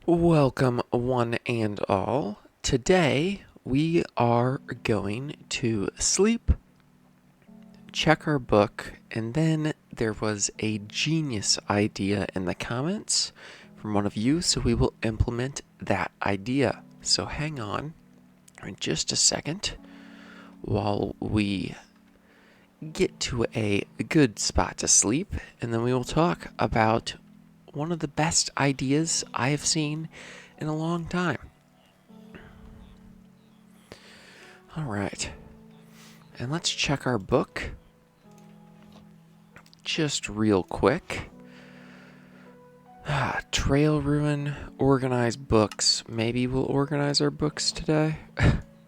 Welcome, one and all. Today we are going to sleep, check our book, and then there was a genius idea in the comments from one of you, so we will implement that idea. So hang on in just a second while we get to a good spot to sleep, and then we will talk about one of the best ideas I have seen in a long time. All right. And let's check our book just real quick. Trail ruin, organize books. Maybe we'll organize our books today,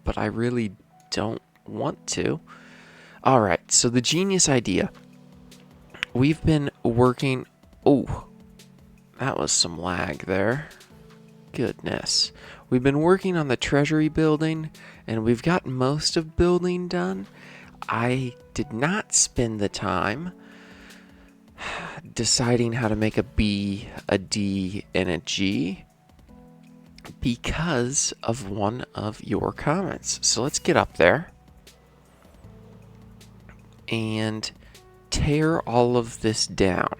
but I really don't want to. All right, so the genius idea. We've been working. Oh, that was some lag there. Goodness. We've been working on the treasury building, and we've got most of building done. I did not spend the time deciding how to make a B, a D, and a G because of one of your comments. So let's get up there and tear all of this down.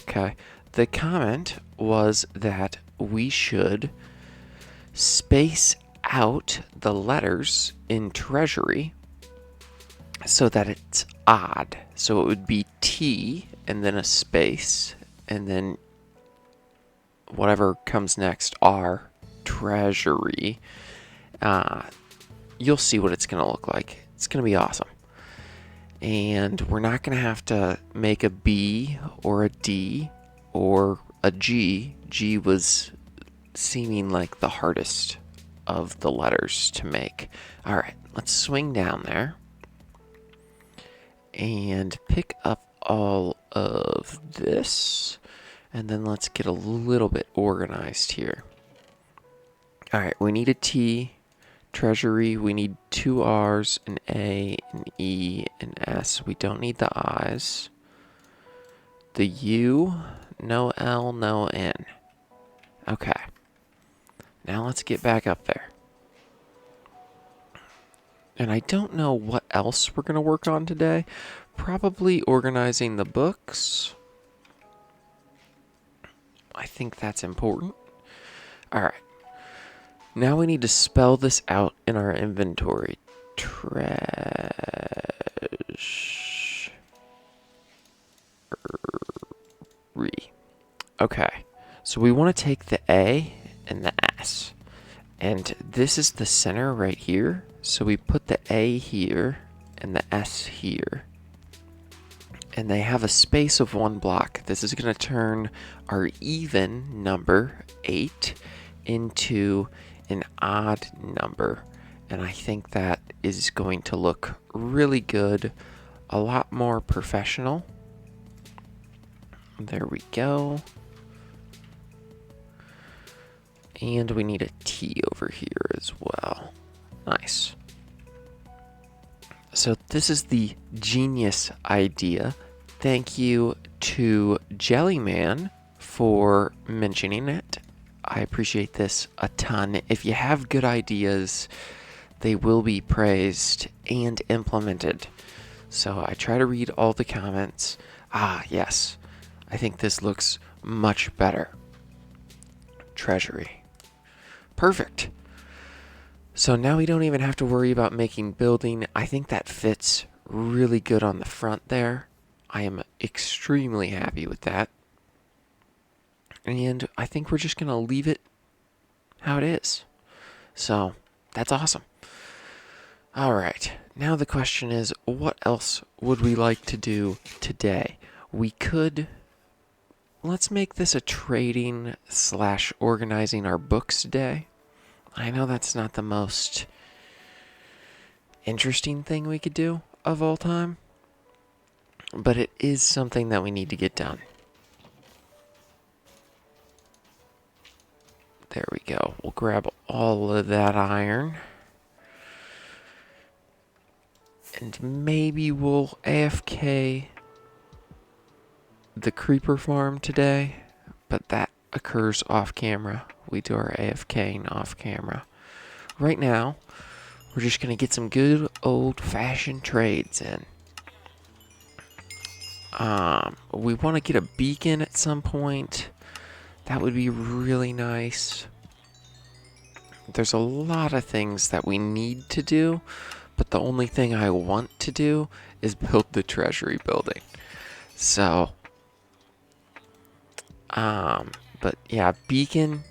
Okay. The comment was that we should space out the letters in treasury so that it's odd. So it would be T and then a space and then whatever comes next, R, treasury. You'll see what it's going to look like. It's going to be awesome. And we're not going to have to make a B or a D or a G. G was seeming like the hardest of the letters to make. All right, let's swing down there and pick up all of this, and then let's get a little bit organized here. All right, we need a T, treasury, we need two R's, an A, an E, an S. We don't need the I's. The U, no L, no N. Okay. Now let's get back up there. And I don't know what else we're going to work on today. Probably organizing the books. I think that's important. All right. Now we need to spell this out in our inventory. Treasury. Okay. So we want to take the A and the S. And this is the center right here. So we put the A here and the S here. And they have a space of 1 block. This is going to turn our even number, 8, into an odd number. And I think that is going to look really good, a lot more professional. There we go. And we need a T over here as well. Nice. So this is the genius idea. Thank you to Jellyman for mentioning it. I appreciate this a ton. If you have good ideas, they will be praised and implemented. So I try to read all the comments. Yes. I think this looks much better. Treasury. Perfect. So now we don't even have to worry about making building. I think that fits really good on the front there. I am extremely happy with that. And I think we're just going to leave it how it is. So that's awesome. All right. Now the question is, what else would we like to do today? We could... Let's make this a trading / organizing our books day. I know that's not the most interesting thing we could do of all time, but it is something that we need to get done. There we go. We'll grab all of that iron. And maybe we'll AFK the creeper farm today, but that occurs off camera. we do our AFKing off camera. Right now, we're just going to get some good old-fashioned trades in. We want to get a beacon at some point. That would be really nice. There's a lot of things that we need to do, but the only thing I want to do is build the treasury building. So, but yeah, beacon,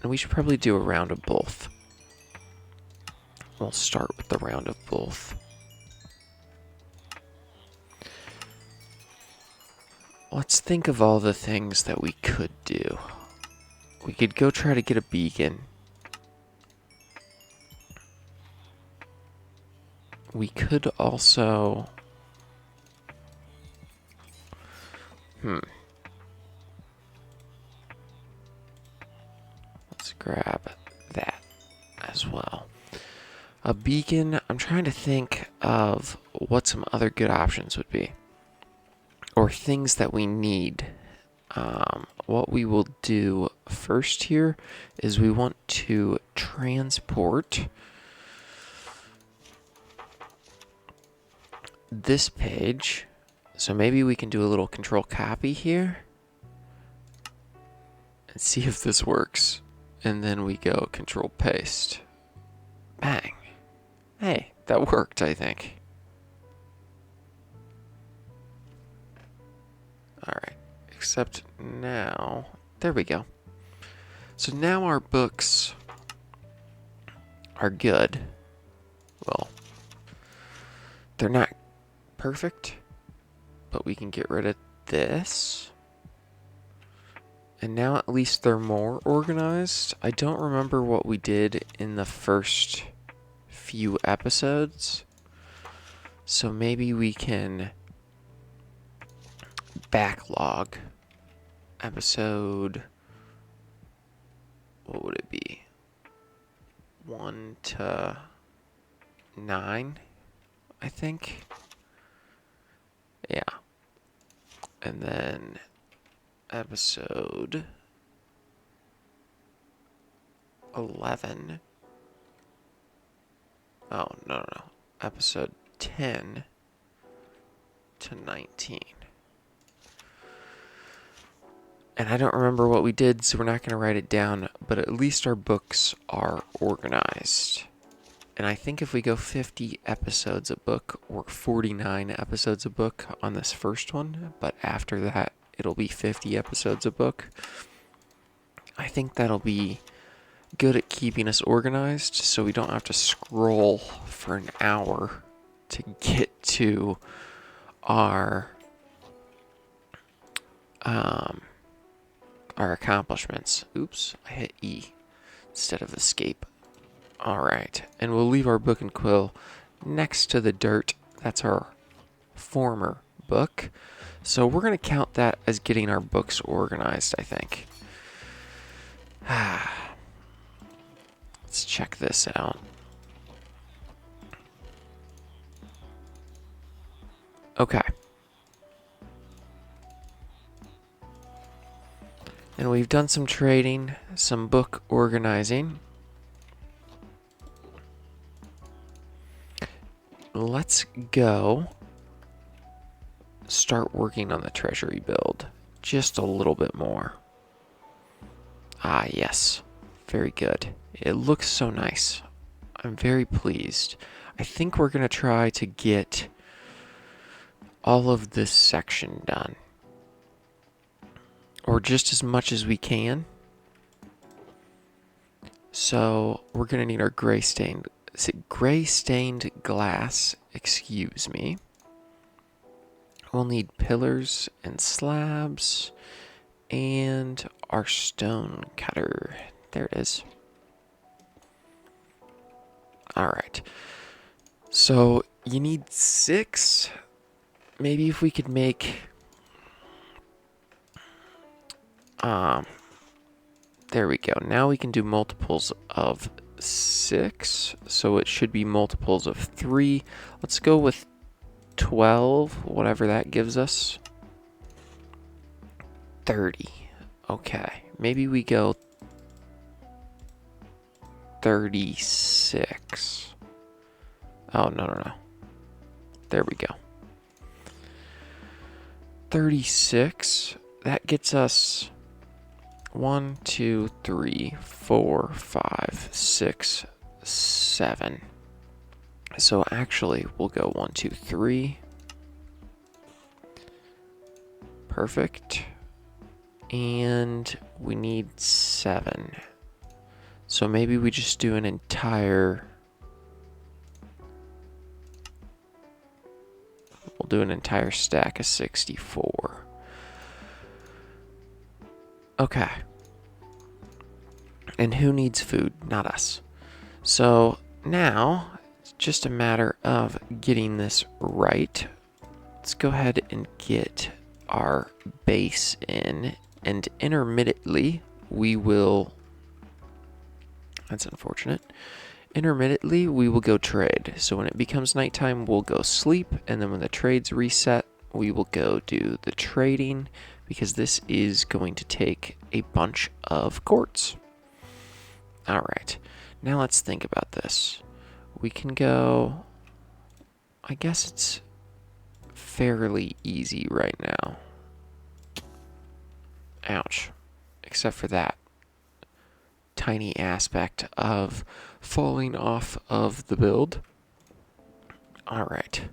and we should probably do a round of both. We'll start with the round of both. Let's think of all the things that we could do. We could go try to get a beacon. We could also... Let's grab that as well. A beacon, I'm trying to think of what some other good options would be. Or things that we need. What we will do first here is we want to transport this page. So maybe we can do a little control copy here and see if this works. And then we go control paste. Bang. Hey, that worked, I think. Alright, except now, there we go. So now our books are good. Well, they're not perfect, but we can get rid of this. And now at least they're more organized. I don't remember what we did in the first few episodes. So maybe we can backlog episode, what would it be? 1 to 9, I think. Yeah. And then episode 11. Oh, no. Episode 10 to 19. And I don't remember what we did, so we're not going to write it down, but at least our books are organized. And I think if we go 50 episodes a book, or 49 episodes a book on this first one, but after that, it'll be 50 episodes a book. I think that'll be good at keeping us organized, so we don't have to scroll for an hour to get to our accomplishments. Oops, I hit E instead of escape. Alright, and we'll leave our book and quill next to the dirt. That's our former book. So we're going to count that as getting our books organized, I think. Let's check this out. Okay. And we've done some trading, some book organizing. Let's go start working on the treasury build just a little bit more. Ah, yes. Very good. It looks so nice. I'm very pleased. I think we're going to try to get all of this section done. Or just as much as we can. So we're going to need our gray stained glass, excuse me. We'll need pillars and slabs and our stone cutter. There it is. Alright. So you need 6. Maybe if we could make... there we go. Now we can do multiples of 6. So it should be multiples of 3. Let's go with 12, whatever that gives us. 30. Okay. Maybe we go 36. Oh, no. There we go. 36. That gets us 1, 2, 3, 4, 5, 6, 7. So actually, we'll go 1, 2, 3. Perfect. And we need 7. So maybe we just do an entire... We'll do an entire stack of 64. Okay. And who needs food? Not us. So now it's just a matter of getting this right. Let's go ahead and get our base in, and intermittently we will... That's unfortunate. Intermittently, we will go trade. So when it becomes nighttime, we'll go sleep, and then when the trades reset, we will go do the trading, because this is going to take a bunch of quartz. All right, now let's think about this. We can go... I guess it's fairly easy right now. Ouch. Except for that tiny aspect of falling off of the build. All right.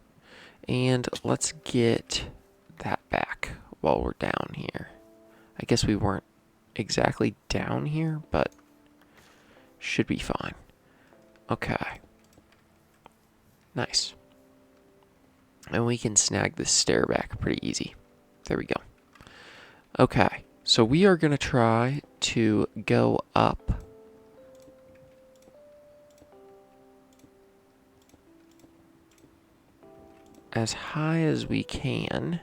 And let's get that back while we're down here. I guess we weren't exactly down here, but should be fine. Okay. Nice. And we can snag this stair back pretty easy. There we go. Okay. So we are going to try to go up as high as we can,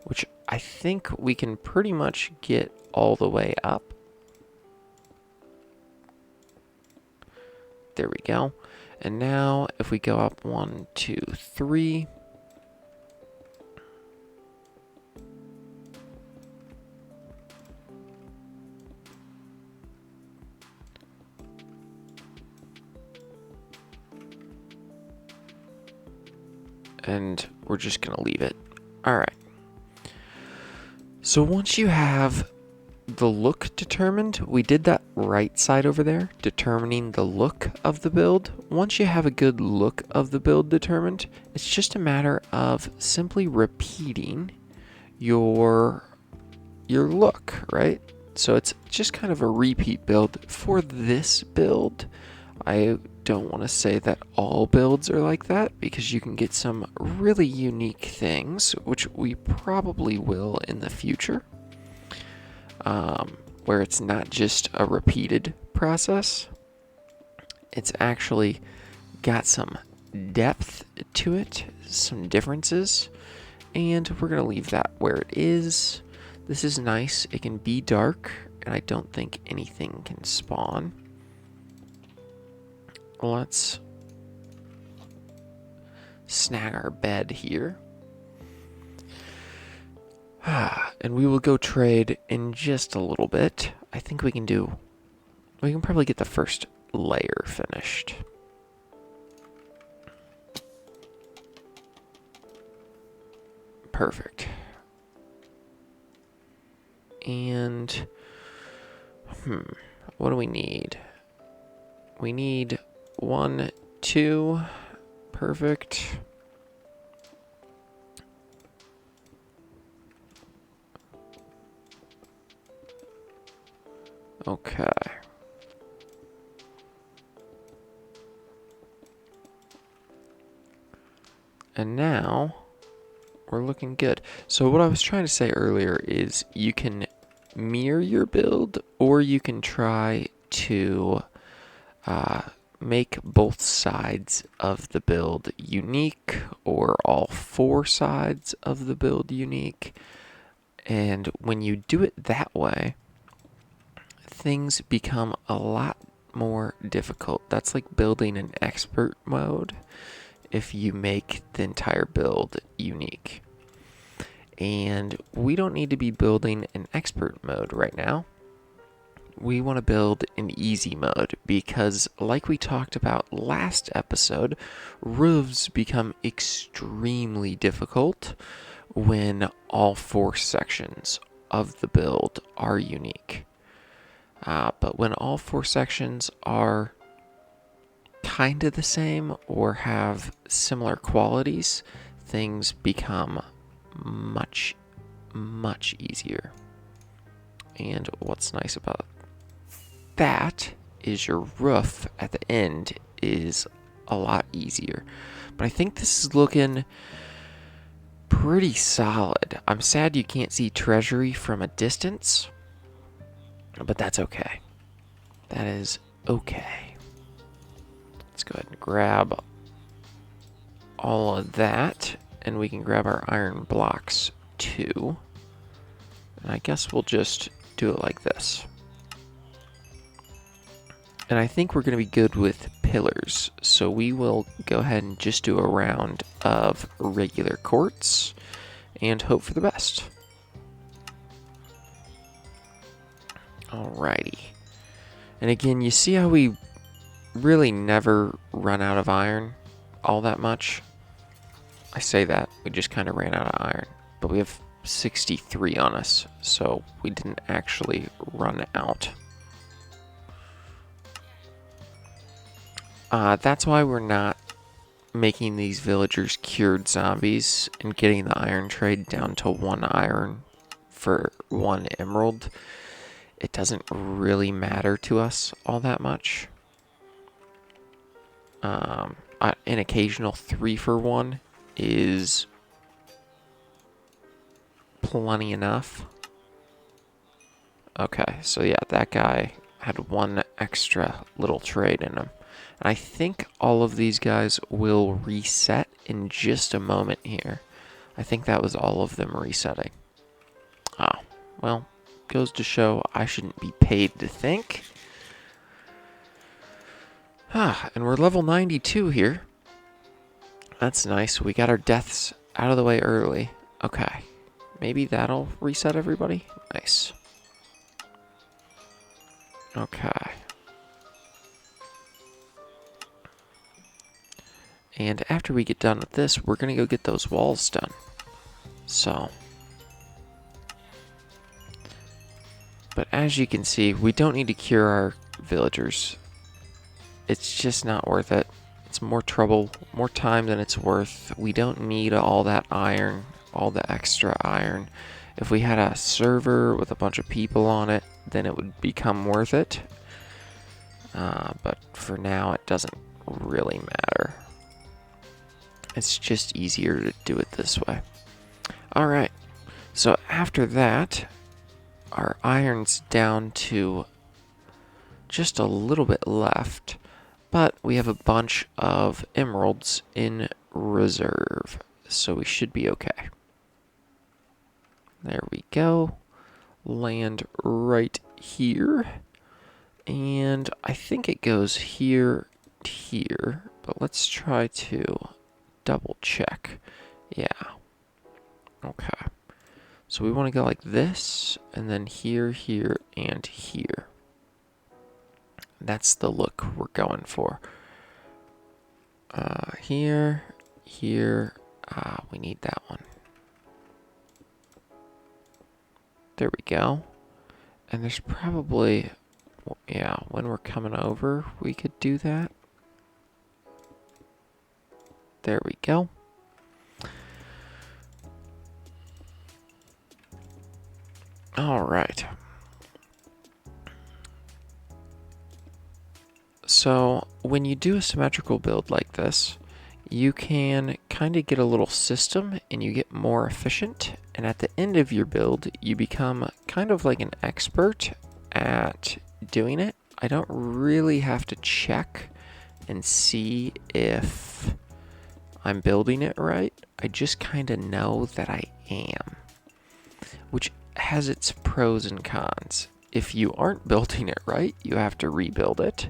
which I think we can pretty much get all the way up. There we go. And now if we go up 1, 2, 3... and we're just going to leave it. All right. So once you have the look determined, we did that right side over there, determining the look of the build. Once you have a good look of the build determined, it's just a matter of simply repeating your look, right? So it's just kind of a repeat build for this build. I don't want to say that all builds are like that, because you can get some really unique things, which we probably will in the future, where it's not just a repeated process. It's actually got some depth to it, some differences, and we're going to leave that where it is. This is nice. It can be dark, and I don't think anything can spawn. Let's snag our bed here. And we will go trade in just a little bit. I think we can probably get the first layer finished. Perfect. And, what do we need? We need 1, 2, perfect. Okay. And now we're looking good. So what I was trying to say earlier is you can mirror your build, or you can try to make both sides of the build unique, or all 4 sides of the build unique. And when you do it that way, things become a lot more difficult. That's like building in expert mode if you make the entire build unique. And we don't need to be building in expert mode right now. we want to build in easy mode because, like we talked about last episode, roofs become extremely difficult when all 4 sections of the build are unique. But when all 4 sections are kind of the same or have similar qualities, things become much, much easier. And what's nice about that is your roof at the end is a lot easier. But I think this is looking pretty solid. I'm sad you can't see treasury from a distance, but that's okay. That is okay. Let's go ahead and grab all of that, and we can grab our iron blocks too. And I guess we'll just do it like this. And I think we're going to be good with pillars, so we will go ahead and just do a round of regular quartz and hope for the best. Alrighty. And again, you see how we really never run out of iron all that much? I say that, we just kind of ran out of iron, but we have 63 on us, so we didn't actually run out. That's why we're not making these villagers cured zombies and getting the iron trade down to 1 iron for 1 emerald. It doesn't really matter to us all that much. An occasional 3 for 1 is plenty enough. Okay, so yeah, that guy had 1 extra little trade in him. And I think all of these guys will reset in just a moment here. I think that was all of them resetting. Oh, well, goes to show I shouldn't be paid to think. And we're level 92 here. That's nice. We got our deaths out of the way early. Okay. Maybe that'll reset everybody? Nice. Okay. And after we get done with this, we're going to go get those walls done. So. But as you can see, we don't need to cure our villagers. It's just not worth it. It's more trouble, more time than it's worth. We don't need all that iron, all the extra iron. If we had a server with a bunch of people on it, then it would become worth it. But for now, it doesn't really matter. It's just easier to do it this way. Alright, so after that, our iron's down to just a little bit left, but we have a bunch of emeralds in reserve, so we should be okay. There we go. Land right here. And I think it goes here, here, but let's try to double check. Yeah. Okay. So we want to go like this, and then here, here, and here. That's the look we're going for. Here, here, we need that one. There we go. And there's probably, yeah, when we're coming over, we could do that. There we go. All right. So when you do a symmetrical build like this, you can kind of get a little system and you get more efficient. And at the end of your build, you become kind of like an expert at doing it. I don't really have to check and see if I'm building it right. I just kind of know that I am, which has its pros and cons. If you aren't building it right, you have to rebuild it.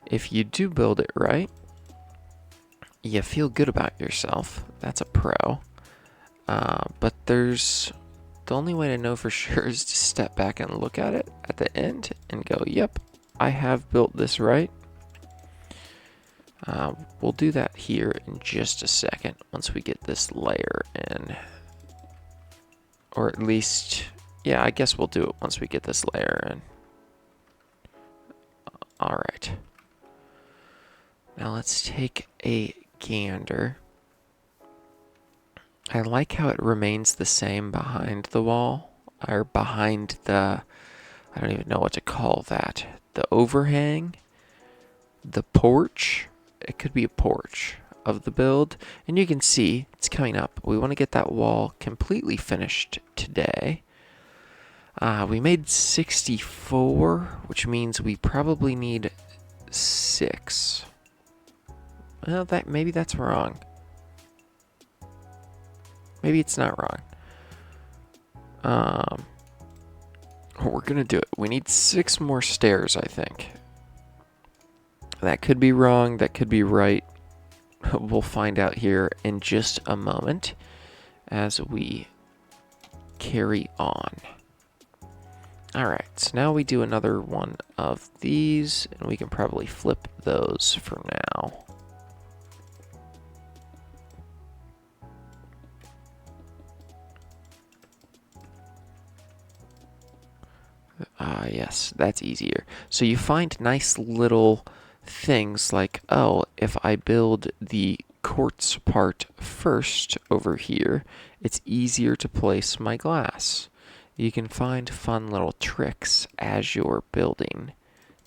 If you do build it right, you feel good about yourself. That's a pro. But there's The only way to know for sure is to step back and look at it at the end and go, yep, I have built this right. We'll do that here in just a second once we get this layer in. Or at least, yeah, I guess we'll do it once we get this layer in. All right. Now let's take a gander. I like how it remains the same behind the wall, or behind the, I don't even know what to call that. The overhang, the porch, it could be a porch of the build. And you can see it's coming up. We want to get that wall completely finished today. We made 64, which means we probably need 6. Well, maybe that's wrong. Maybe it's not wrong. We're gonna do it. We need 6 more stairs, I think. That could be wrong. That could be right. We'll find out here in just a moment as we carry on. All right, so now we do another one of these, and we can probably flip those for now. Yes, that's easier. So you find nice little things like, oh, if I build the quartz part first over here, it's easier to place my glass. You can find fun little tricks as you're building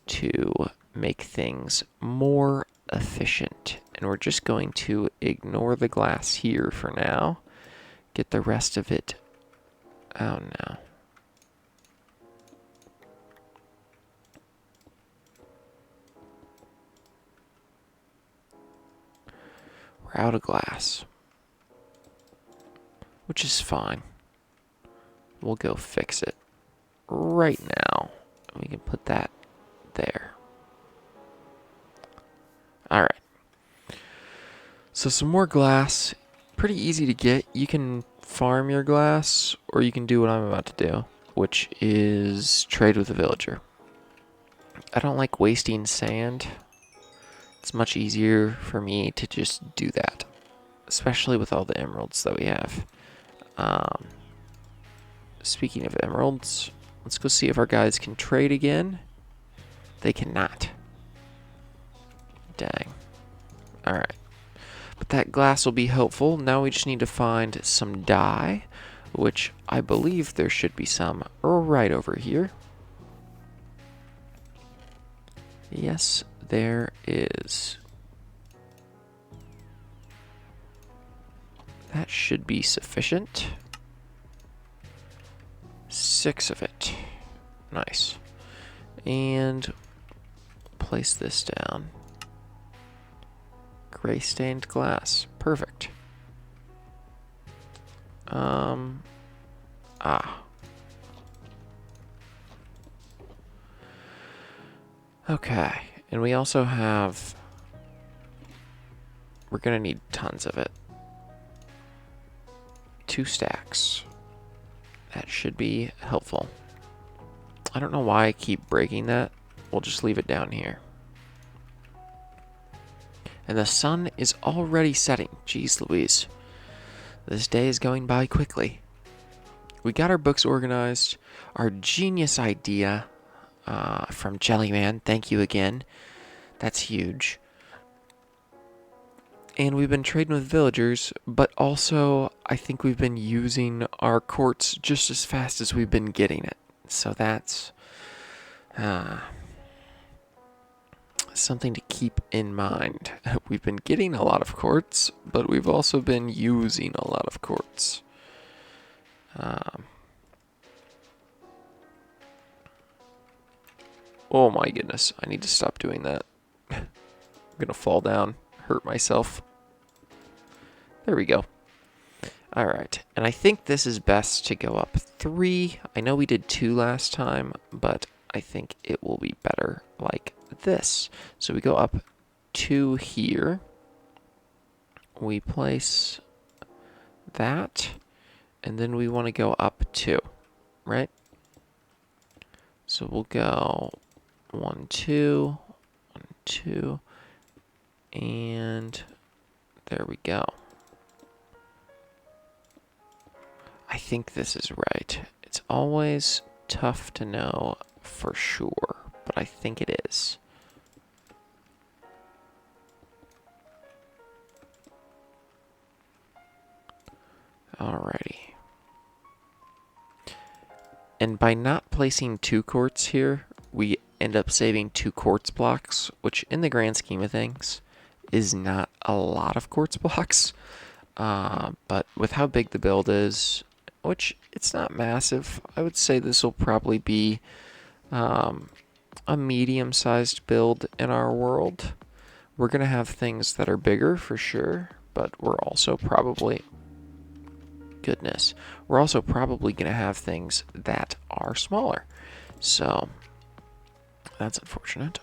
to make things more efficient. And we're just going to ignore the glass here for now. Get the rest of it. Oh no. We're out of glass, which is fine. We'll go fix it right now. We can put that there. All right. So some more glass. Pretty easy to get. You can farm your glass, or you can do what I'm about to do, which is trade with a villager. I don't like wasting sand. It's much easier for me to just do that, especially with all the emeralds that we have. Speaking of emeralds, let's go see if our guys can trade again. They cannot. Dang. Alright. But that glass will be helpful. Now we just need to find some dye, which I believe there should be some right over here. Yes, there is. That should be sufficient. 6 of it. Nice. And place this down. Gray stained glass. Perfect. Okay. And we also have... We're gonna need tons of it. 2 stacks. That should be helpful. I don't know why I keep breaking that. We'll just leave it down here. And the sun is already setting. Jeez Louise. This day is going by quickly. We got our books organized. Our genius idea from Jellyman. Thank you again. That's huge. And we've been trading with villagers, but also I think we've been using our quartz just as fast as we've been getting it. So that's something to keep in mind. We've been getting a lot of quartz, but we've also been using a lot of quartz. Oh my goodness, I need to stop doing that. I'm gonna fall down, hurt myself. There we go. Alright, and I think this is best to go up 3. I know we did 2 last time, but I think it will be better like this. So we go up 2 here. We place that, and then we want to go up 2, right? So we'll go 1, 2, 1, 2, and there we go. I think this is right. It's always tough to know for sure, but I think it is. Alrighty. And by not placing 2 quartz here, we end up saving 2 quartz blocks, which in the grand scheme of things is not a lot of quartz blocks. But with how big the build is, which it's not massive, I would say this will probably be a medium-sized build in our world. We're going to have things that are bigger for sure, but we're also probably... Goodness. We're also probably going to have things that are smaller. So, that's unfortunate.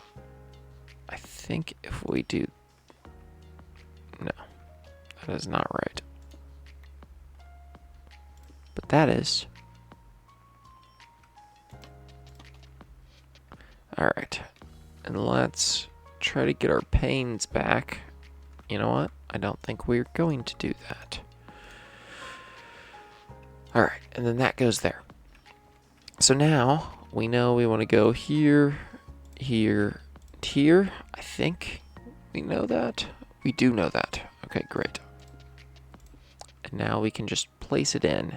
I think if we do... No, that is not right. But that is... Alright. And let's try to get our panes back. You know what? I don't think we're going to do that. Alright, and then that goes there. So now, we know we want to go here, here, and here. I think we know that. We do know that. Okay, great. And now we can just place it in.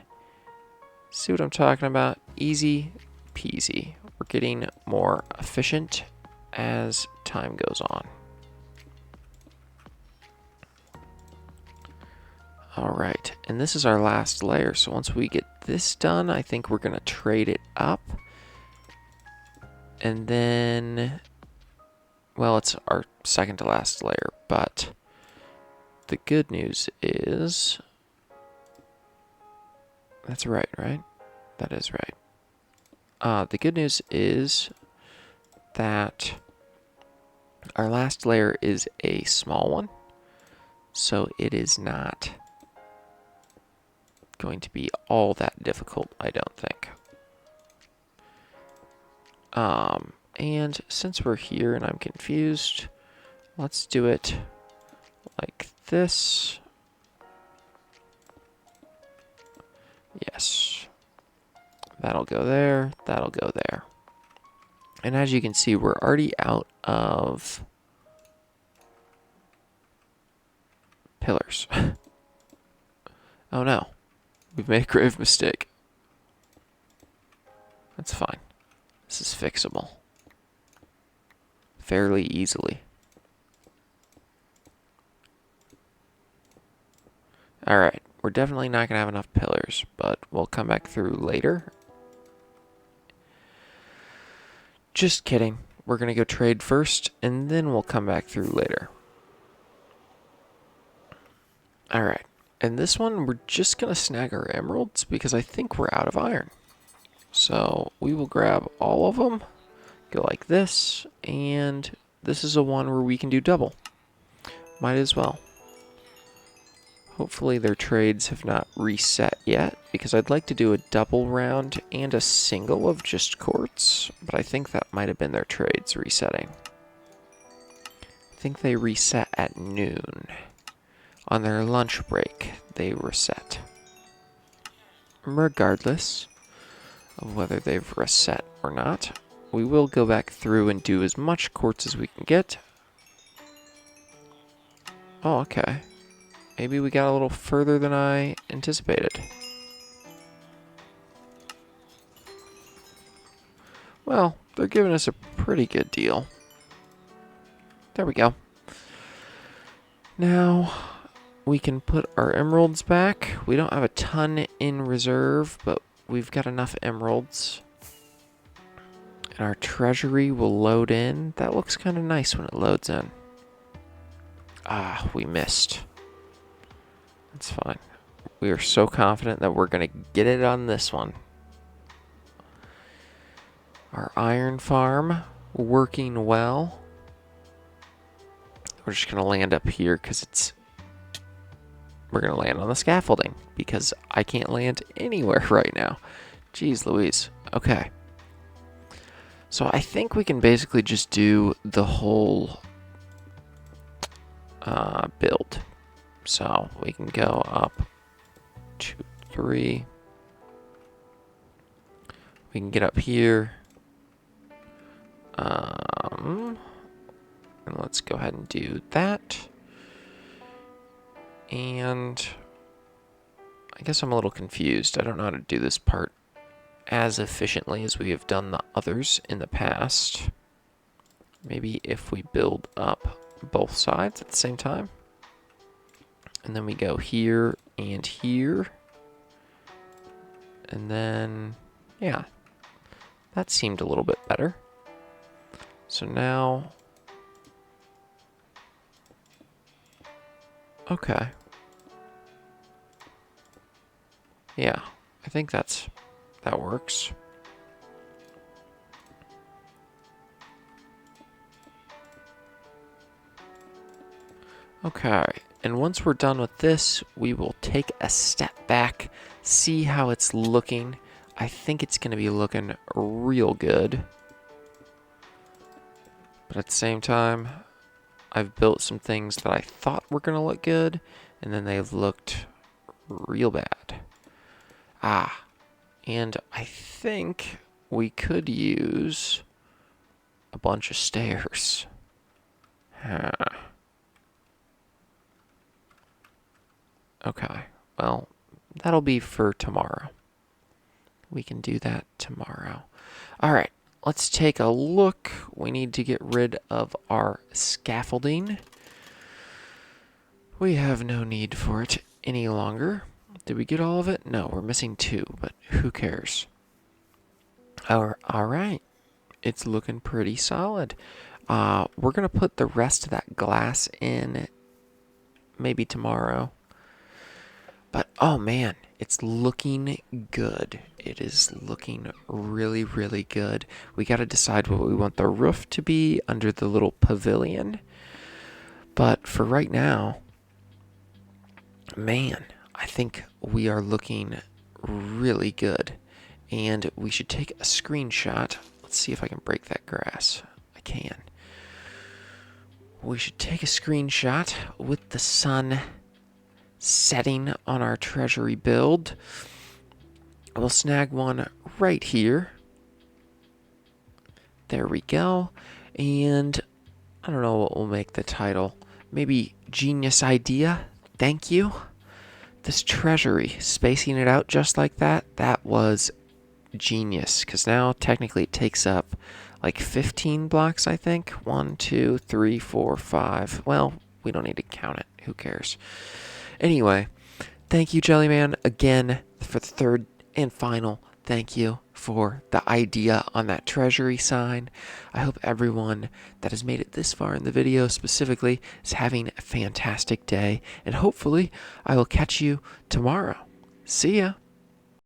See what I'm talking about? Easy peasy. We're getting more efficient as time goes on. Alright, and this is our last layer, so once we get this done, I think we're going to trade it up. And then, well, it's our second to last layer, but the good news is, that's right, right? That is right. The good news is that our last layer is a small one, so it is not going to be all that difficult, I don't think. And since we're here and I'm confused, let's do it like this. Yes. That'll go there, that'll go there. And as you can see, we're already out of pillars. Oh no. We've made a grave mistake. That's fine. This is fixable. Fairly easily. Alright, we're definitely not going to have enough pillars, but we'll come back through later. Just kidding. We're going to go trade first, and then we'll come back through later. Alright. And this one, we're just going to snag our emeralds because I think we're out of iron. So we will grab all of them, go like this, and this is a one where we can do double. Might as well. Hopefully their trades have not reset yet, because I'd like to do a double round and a single of just quartz, but I think that might have been their trades resetting. I think they reset at noon. On their lunch break, they reset. Regardless of whether they've reset or not, we will go back through and do as much quartz as we can get. Oh, okay. Maybe we got a little further than I anticipated. Well, they're giving us a pretty good deal. There we go. Now, we can put our emeralds back. We don't have a ton in reserve, but we've got enough emeralds. And our treasury will load in. That looks kind of nice when it loads in. Ah, we missed. That's fine. We are so confident that we're going to get it on this one. Our iron farm working well. We're just going to land up here because it's we're going to land on the scaffolding because I can't land anywhere right now. Jeez Louise. Okay. So I think we can basically just do the whole build. So we can go up 2, 3. We can get up here. And let's go ahead and do that. And I guess I'm a little confused. I don't know how to do this part as efficiently as we have done the others in the past. Maybe if we build up both sides at the same time. And then we go here and here. And then, yeah, that seemed a little bit better. So now, okay. Yeah, I think that works. Okay, and once we're done with this, we will take a step back, see how it's looking. I think it's going to be looking real good. But at the same time, I've built some things that I thought were going to look good, and then they've looked real bad. And I think we could use a bunch of stairs. Okay, well, that'll be for tomorrow. We can do that tomorrow. All right, let's take a look. We need to get rid of our scaffolding. We have no need for it any longer. Did we get all of it? No, we're missing 2, but who cares? All right, it's looking pretty solid. We're going to put the rest of that glass in maybe tomorrow. But, oh man, it's looking good. It is looking really, really good. We got to decide what we want the roof to be under the little pavilion. But for right now, man, I think we are looking really good. And we should take a screenshot. Let's see if I can break that grass. I can. We should take a screenshot with the sun setting on our treasury build. We'll snag one right here. There we go. And I don't know what we'll make the title. Maybe genius idea. Thank you. This treasury, spacing it out just like that, that was genius. Because now technically it takes up like 15 blocks, I think. 1, 2, 3, 4, 5. Well, we don't need to count it. Who cares? Anyway, thank you, Jellyman, again for the third and final thank you for the idea on that treasury sign. I hope everyone that has made it this far in the video specifically is having a fantastic day, and hopefully I will catch you tomorrow. See ya.